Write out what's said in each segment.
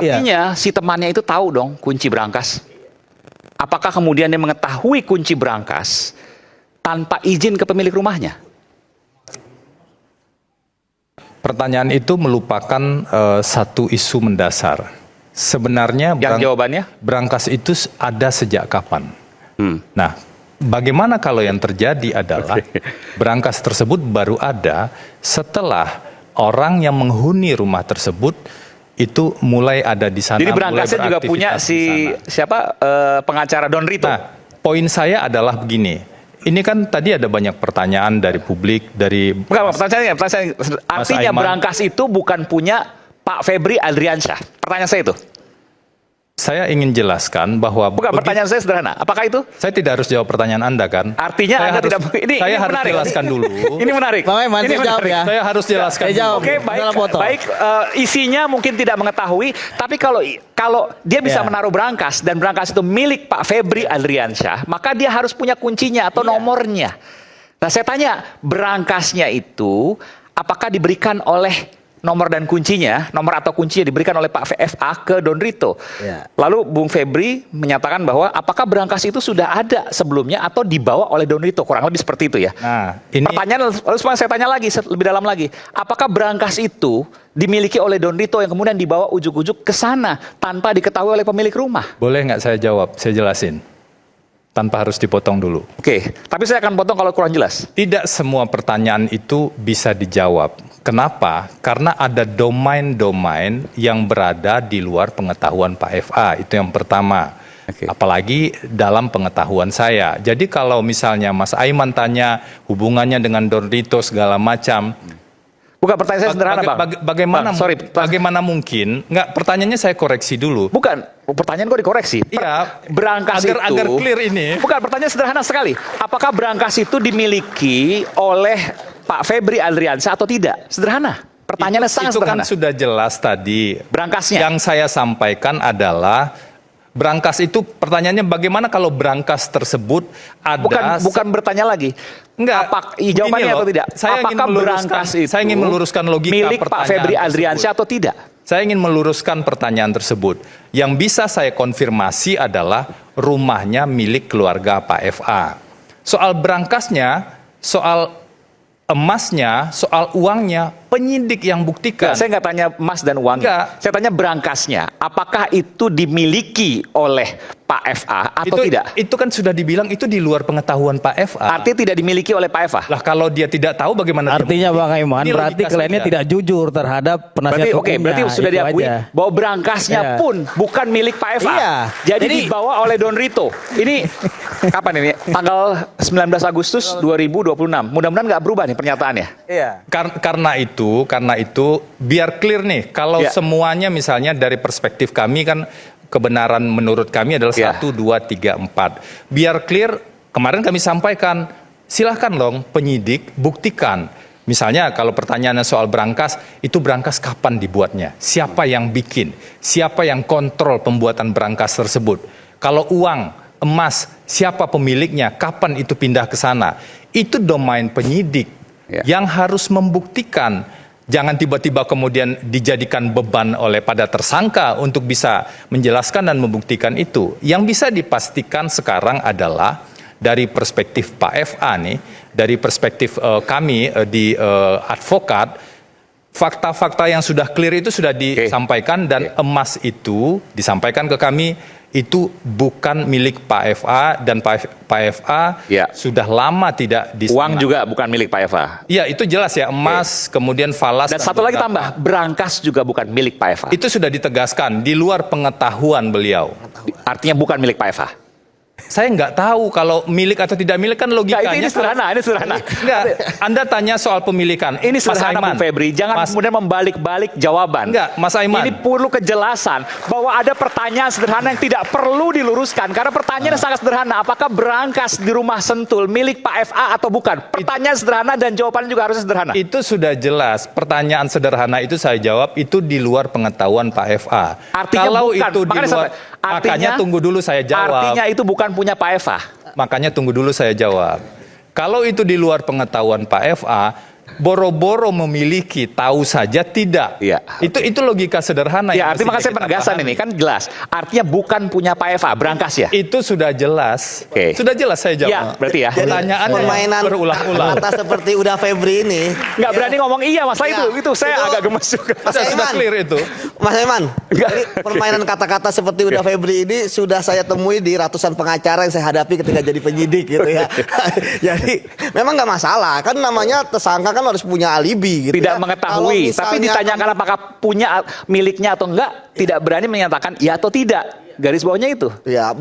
Artinya si temannya itu tahu dong kunci brankas. Apakah kemudian dia mengetahui kunci brankas tanpa izin ke pemilik rumahnya? Pertanyaan itu melupakan satu isu mendasar. Sebenarnya Jawabannya? brankas itu ada sejak kapan? Nah, bagaimana kalau yang terjadi adalah brankas tersebut baru ada setelah orang yang menghuni rumah tersebut itu mulai ada di sana. Jadi brankasnya juga punya siapa pengacara Don Rito. Nah, poin saya adalah begini. Ini kan tadi ada banyak pertanyaan dari publik, dari pertanyaan artinya brankas itu bukan punya Pak Febri Adriansyah. Pertanyaan saya itu. Saya ingin jelaskan bahwa pertanyaan saya sederhana. Apakah itu? Saya tidak harus jawab pertanyaan Anda kan? Artinya saya Anda harus, tidak. Ini harus menarik. Jelaskan dulu. Ini menarik. Ini menarik. Ya. Saya harus jelaskan. Oke, baik. Isinya mungkin tidak mengetahui, tapi kalau dia bisa menaruh brankas dan brankas itu milik Pak Febri Adriansyah, maka dia harus punya kuncinya atau nomornya. Nah, saya tanya, brankasnya itu apakah diberikan oleh nomor dan kuncinya, nomor atau kuncinya diberikan oleh Pak VFA ke Don Rito. Lalu Bung Febri menyatakan bahwa apakah brankas itu sudah ada sebelumnya atau dibawa oleh Don Rito, kurang lebih seperti itu ya. Nah, ini pertanyaan lalu saya tanya lagi lebih dalam lagi, apakah brankas itu dimiliki oleh Don Rito yang kemudian dibawa ujuk-ujuk ke sana tanpa diketahui oleh pemilik rumah? Boleh nggak saya jawab? Saya jelasin. Tanpa harus dipotong dulu. Oke, tapi saya akan potong kalau kurang jelas. Tidak semua pertanyaan itu bisa dijawab. Kenapa? Karena ada domain-domain yang berada di luar pengetahuan Pak FA. Itu yang pertama. Apalagi dalam pengetahuan saya. Jadi kalau misalnya Mas Aiman tanya hubungannya dengan Don Rito segala macam. Bukan, pertanyaan saya sederhana, Bang. Bagaimana mungkin? Enggak, pertanyaannya saya koreksi dulu. Bukan, pertanyaan kok dikoreksi. Iya, brankas agar clear ini. Bukan, pertanyaan sederhana sekali. Apakah brankas itu dimiliki oleh Pak Febri Adriansyah atau tidak? Sederhana. Pertanyaannya sangat sederhana. Itu kan sudah jelas tadi. Brankasnya. Yang saya sampaikan adalah brankas itu, pertanyaannya bagaimana kalau brankas tersebut ada... Bukan bertanya lagi. Enggak. Jawabannya atau tidak? Apakah brankas itu saya ingin meluruskan logika milik Pak Febri Adriansyah atau tidak? Saya ingin meluruskan pertanyaan tersebut. Yang bisa saya konfirmasi adalah rumahnya milik keluarga Pak FA. Soal brankasnya, soal emasnya, soal uangnya, penyidik yang buktikan. Saya nggak tanya emas dan uangnya. Saya tanya brankasnya. Apakah itu dimiliki oleh Pak FA atau tidak? Itu kan sudah dibilang itu di luar pengetahuan Pak FA. Artinya tidak dimiliki oleh Pak FA. Lah kalau dia tidak tahu bagaimana? Artinya Bang Aiman, berarti kliennya tidak jujur terhadap penasihat hukumnya. Berarti sudah diakui bahwa brankasnya pun bukan milik Pak FA. Iya. Jadi dibawa oleh Don Rito. Ini kapan ini? Tanggal 19 Agustus 2026. Mudah-mudahan nggak berubah nih pernyataannya. Iya. Karena itu biar clear nih, kalau semuanya misalnya dari perspektif kami kan kebenaran menurut kami adalah 1, 2, 3, 4. Biar clear, kemarin kami sampaikan, silahkan dong penyidik buktikan. Misalnya kalau pertanyaannya soal brankas, itu brankas kapan dibuatnya? Siapa yang bikin? Siapa yang kontrol pembuatan brankas tersebut? Kalau uang, emas, siapa pemiliknya? Kapan itu pindah ke sana? Itu domain penyidik yang harus membuktikan. Jangan tiba-tiba kemudian dijadikan beban oleh pada tersangka untuk bisa menjelaskan dan membuktikan itu. Yang bisa dipastikan sekarang adalah dari perspektif Pak FA nih, dari perspektif kami di advokat, fakta-fakta yang sudah clear itu sudah disampaikan dan emas itu disampaikan ke kami itu bukan milik Pak FA dan Pak FA sudah lama tidak di uang juga bukan milik Pak FA. Iya, itu jelas ya, emas, kemudian falas. Dan satu lagi tambah, brankas juga bukan milik Pak FA. Itu sudah ditegaskan di luar pengetahuan beliau. Artinya bukan milik Pak FA. Saya nggak tahu kalau milik atau tidak milik kan logikanya. Ini sederhana, ini sederhana. Enggak, Anda tanya soal pemilikan. Ini sederhana, Bung Febri. Jangan kemudian membalik-balik jawaban. Enggak, Mas Aiman. Ini perlu kejelasan bahwa ada pertanyaan sederhana yang tidak perlu diluruskan. Karena pertanyaannya sangat sederhana. Apakah brankas di rumah Sentul milik Pak FA atau bukan? Pertanyaan sederhana dan jawabannya juga harus sederhana. Itu sudah jelas. Pertanyaan sederhana itu saya jawab, itu di luar pengetahuan Pak FA. Artinya kalau bukan. itu di luar, makanya tunggu dulu saya jawab. Artinya itu bukan punya Pak FA. Makanya tunggu dulu saya jawab. Kalau itu di luar pengetahuan Pak FA, boro-boro memiliki, tahu saja tidak. Iya. Itu logika sederhana. Ya, yang artinya mestinya makanya saya kita penegasan pahami. ini kan jelas. Artinya bukan punya Pak Eva, Brankas ya. Itu sudah jelas. Oke. Sudah jelas saya jawab. Ya, berarti ya. Jadi Pertanyaan permainan berulang-ulang. kata seperti udah Febri ini. Nggak berani ngomong iya masalah Ya, itu saya itu- agak gemes juga. Mas Sudah Aiman. clear itu. Mas Eman, Enggak. jadi permainan kata-kata seperti udah Febri ini sudah saya temui di ratusan pengacara yang saya hadapi ketika jadi penyidik gitu ya. Jadi memang nggak masalah, kan namanya tersangka kan harus punya alibi gitu. Tidak ya. mengetahui, Kalau tapi misalnya ditanyakan apakah punya miliknya atau enggak, tidak berani menyatakan ya atau tidak. Garis bawahnya itu. ya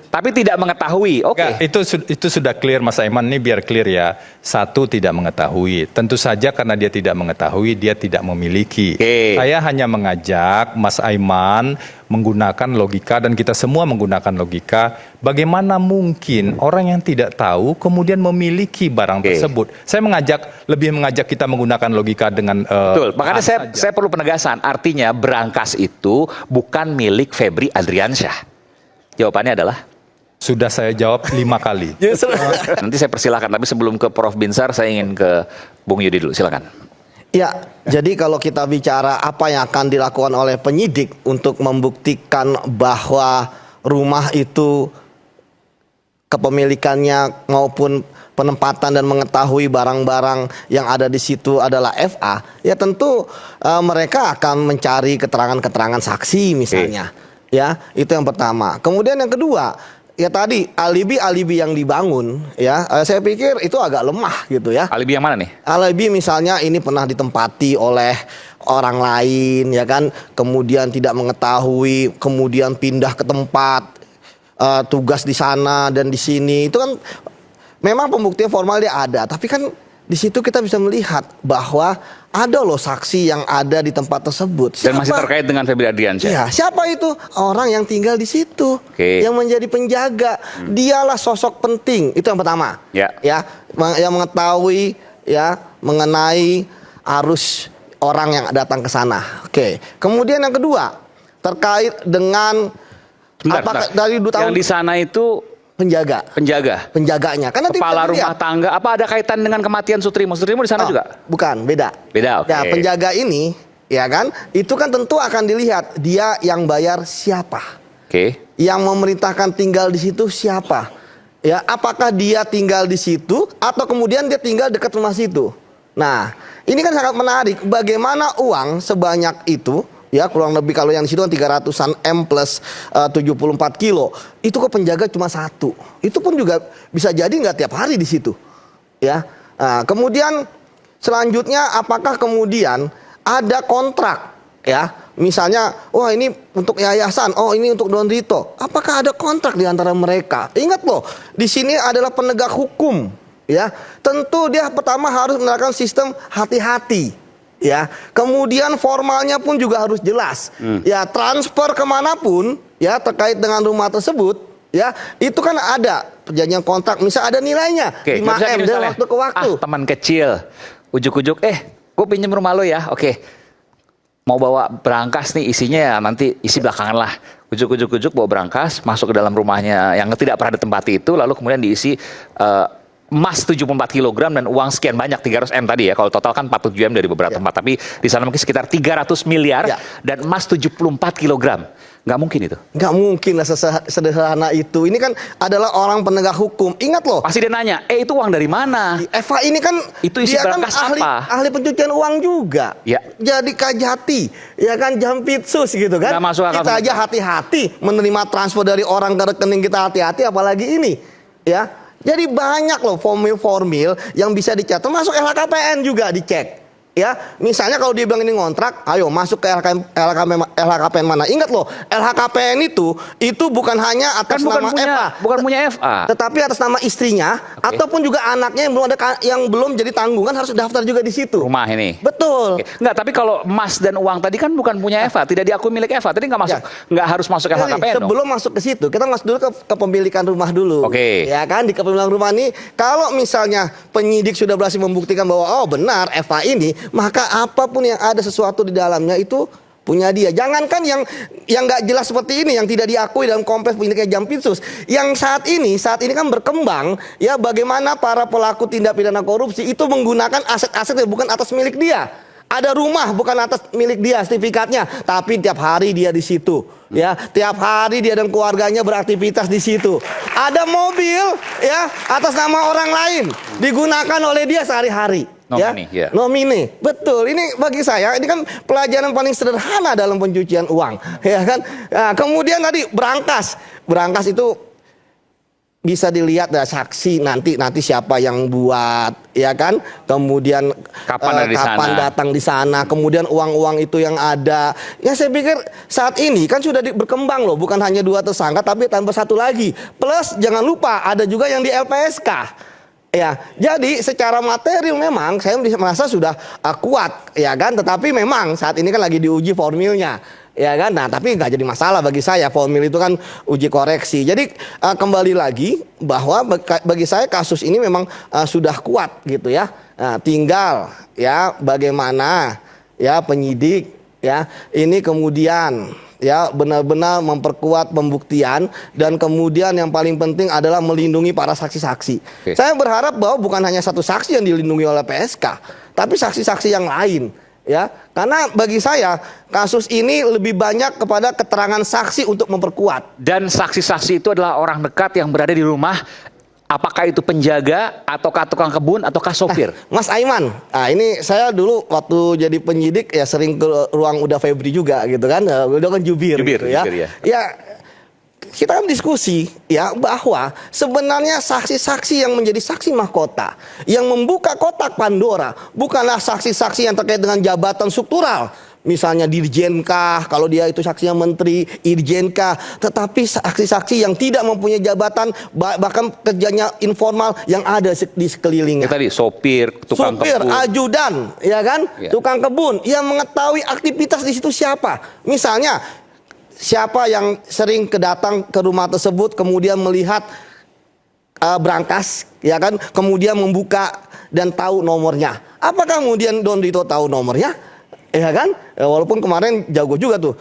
Tapi tidak mengetahui. Oke. Enggak, itu sudah clear Mas Aiman, ini biar clear ya. Satu, tidak mengetahui. Tentu saja karena dia tidak mengetahui, dia tidak memiliki. Oke. Saya hanya mengajak Mas Aiman menggunakan logika, dan kita semua menggunakan logika. Bagaimana mungkin orang yang tidak tahu kemudian memiliki barang Oke. tersebut? Saya lebih mengajak kita menggunakan logika dengan Betul. Makanya bahasa saja. saya perlu penegasan. Artinya Brankas itu bukan milik Febri Adriansyah. Jawabannya adalah Sudah saya jawab 5 kali. justru nanti saya persilahkan. Tapi sebelum ke Prof Binsar, saya ingin ke Bung Yudi dulu. Silakan. ya, jadi kalau kita bicara apa yang akan dilakukan oleh penyidik untuk membuktikan bahwa rumah itu kepemilikannya maupun penempatan dan mengetahui barang-barang yang ada di situ adalah FA, ya tentu mereka akan mencari keterangan-keterangan saksi misalnya. Ya, itu yang pertama. Kemudian yang kedua, ya tadi alibi-alibi yang dibangun, ya saya pikir itu agak lemah gitu ya. Alibi yang mana nih? Alibi misalnya ini pernah ditempati oleh orang lain, ya kan, kemudian tidak mengetahui, kemudian pindah ke tempat tugas di sana dan di sini, itu kan memang pembuktian formal dia ada, tapi kan di situ kita bisa melihat bahwa ada loh saksi yang ada di tempat tersebut. Dan masih terkait dengan Febri Adriansyah. Ya, siapa itu? Orang yang tinggal di situ, Oke. yang menjadi penjaga. Dialah sosok penting. Itu yang pertama. Ya. Yang mengetahui ya mengenai arus orang yang datang ke sana. Oke. Kemudian yang kedua terkait dengan Bentar. dari 2 tahun Yang di sana itu penjaga, penjaganya. Kan nanti Kepala bisa rumah dilihat. tangga. Apa ada kaitan dengan kematian Sutrimo? Sutrimo di sana Oh, juga? Bukan, beda. Beda, oke. Ya, penjaga ini, ya kan, itu kan tentu akan dilihat dia yang bayar siapa. Oke. Yang memerintahkan tinggal di situ siapa? Ya, apakah dia tinggal di situ atau kemudian dia tinggal dekat rumah situ? Nah, ini kan sangat menarik. Bagaimana uang sebanyak itu, ya kurang lebih kalau yang di situ kan 300-an M plus 74 kilo, itu kok penjaga cuma 1. Itu pun juga bisa jadi nggak tiap hari di situ. Ya, nah, kemudian selanjutnya apakah kemudian ada kontrak? Ya, misalnya, wah ini untuk yayasan, oh ini untuk Don Rito. Apakah ada kontrak di antara mereka? Ingat loh, di sini adalah penegak hukum, ya. Tentu dia pertama harus menerapkan sistem hati-hati, ya. Kemudian formalnya pun juga harus jelas, ya. Transfer kemanapun, ya terkait dengan rumah tersebut, ya itu kan ada perjanjian kontrak, misal ada nilainya Oke, 5 nggak bisa M gini dari misalnya, waktu ke waktu. teman kecil, ujuk-ujuk, gue pinjem rumah lo ya, oke. Mau bawa berangkas nih, isinya ya nanti isi belakangan lah. Ujuk-ujuk bawa berangkas, masuk ke dalam rumahnya yang tidak pernah ditempati itu, lalu kemudian diisi emas 74 kg dan uang sekian banyak, 300 M tadi ya. Kalau total kan 47 M dari beberapa tempat, tapi di sana mungkin sekitar 300 miliar Ya. dan emas 74 kg. Nggak mungkin itu. Nggak mungkin lah sederhana itu. Ini kan adalah orang penegak hukum. Ingat loh, Pasti dia nanya, itu uang dari mana? Eva ini kan Itu isi dia kan berangkas apa? ahli pencucian uang juga. Ya. Jadi kajati, ya kan jampitsus gitu kan. Nggak masuk akal Kita sama aja hati-hati menerima transfer dari orang ke rekening kita, hati-hati apalagi ini. Ya. Jadi banyak loh formil-formil yang bisa dicek. Termasuk LHKPN juga dicek. Ya, misalnya kalau dia bilang ini ngontrak, ayo masuk ke LHKPN mana? Ingat loh, LHKPN itu bukan hanya atas Kan nama Eva, bukan punya FA. tetapi atas nama istrinya ataupun juga anaknya yang belum jadi tanggungan harus daftar juga di situ. Rumah ini. Betul. Oke. Enggak, tapi kalau emas dan uang tadi kan bukan punya Eva, tidak diakui milik Eva. Tadi nggak masuk, nggak harus masuk Jadi, LHKPN dong. sebelum masuk ke situ, kita masuk dulu ke kepemilikan rumah dulu. Oke. Ya kan, di kepemilikan rumah ini, kalau misalnya penyidik sudah berhasil membuktikan bahwa oh benar Eva ini, maka apapun yang ada sesuatu di dalamnya itu punya dia. Jangankan yang nggak jelas seperti ini, yang tidak diakui dalam kompleks penyidikan Jampitsus. Yang saat ini kan berkembang ya, bagaimana para pelaku tindak pidana korupsi itu menggunakan aset-aset yang bukan atas milik dia. Ada rumah bukan atas milik dia sertifikatnya, tapi tiap hari dia di situ. Ya, tiap hari dia dan keluarganya beraktivitas di situ. Ada mobil ya atas nama orang lain digunakan oleh dia sehari-hari. Nomini, ya. Nomini, betul. Ini bagi saya ini kan pelajaran paling sederhana dalam pencucian uang, ya kan. Nah, kemudian tadi berangkas itu bisa dilihat dari saksi nanti siapa yang buat, ya kan. Kemudian kapan datang di sana, kemudian uang-uang itu yang ada. Ya saya pikir saat ini kan sudah berkembang loh, bukan hanya 2 tersangka tapi tambah 1 lagi. Plus jangan lupa ada juga yang di LPSK. Ya, jadi secara material memang saya merasa sudah kuat, ya kan. Tetapi memang saat ini kan lagi diuji formilnya, ya kan. Nah, tapi nggak jadi masalah bagi saya, formil itu kan uji koreksi. Jadi kembali lagi bahwa bagi saya kasus ini memang sudah kuat gitu ya. Nah, tinggal ya bagaimana ya penyidik ya ini kemudian ya benar-benar memperkuat pembuktian, dan kemudian yang paling penting adalah melindungi para saksi-saksi. Saya berharap bahwa bukan hanya 1 saksi yang dilindungi oleh PSK, tapi saksi-saksi yang lain. Ya, karena bagi saya kasus ini lebih banyak kepada keterangan saksi untuk memperkuat. Dan saksi-saksi itu adalah orang dekat yang berada di rumah. Apakah itu penjaga, ataukah tukang kebun, ataukah sopir? Mas Aiman, nah ini saya dulu waktu jadi penyidik ya sering ke ruang Uda Febri juga gitu kan. Udah kan jubir gitu ya. Jubir, ya. Ya, kita kan diskusi ya bahwa sebenarnya saksi-saksi yang menjadi saksi mahkota, yang membuka kotak Pandora, bukanlah saksi-saksi yang terkait dengan jabatan struktural. Misalnya dirjenkah, kalau dia itu saksinya menteri, irjenkah, tetapi saksi-saksi yang tidak mempunyai jabatan, bahkan kerjanya informal yang ada di sekelilingnya. Ya, tadi sopir, tukang kebun, ajudan, ya kan, ya. Tukang kebun, yang mengetahui aktivitas di situ siapa. Misalnya siapa yang sering datang ke rumah tersebut, kemudian melihat berangkas, ya kan, kemudian membuka dan tahu nomornya. Apakah kemudian Don Rito tahu nomornya? Ya kan, walaupun kemarin jago juga tuh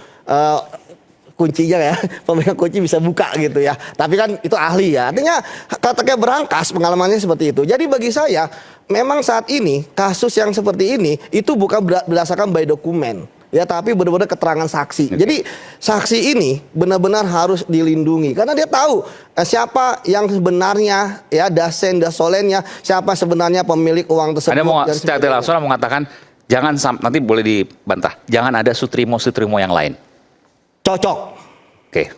kuncinya ya, pemegang kunci bisa buka gitu ya. Tapi kan itu ahli ya. Artinya kata berangkas pengalamannya seperti itu. Jadi bagi saya memang saat ini kasus yang seperti ini itu bukan berdasarkan by dokumen. Ya, tapi benar-benar keterangan saksi. Jadi saksi ini benar-benar harus dilindungi karena dia tahu siapa yang sebenarnya ya dasolennya, siapa sebenarnya pemilik uang tersebut. Anda mau secara langsung mengatakan jangan, nanti boleh dibantah, jangan ada sutrimo yang lain. Cocok. Oke.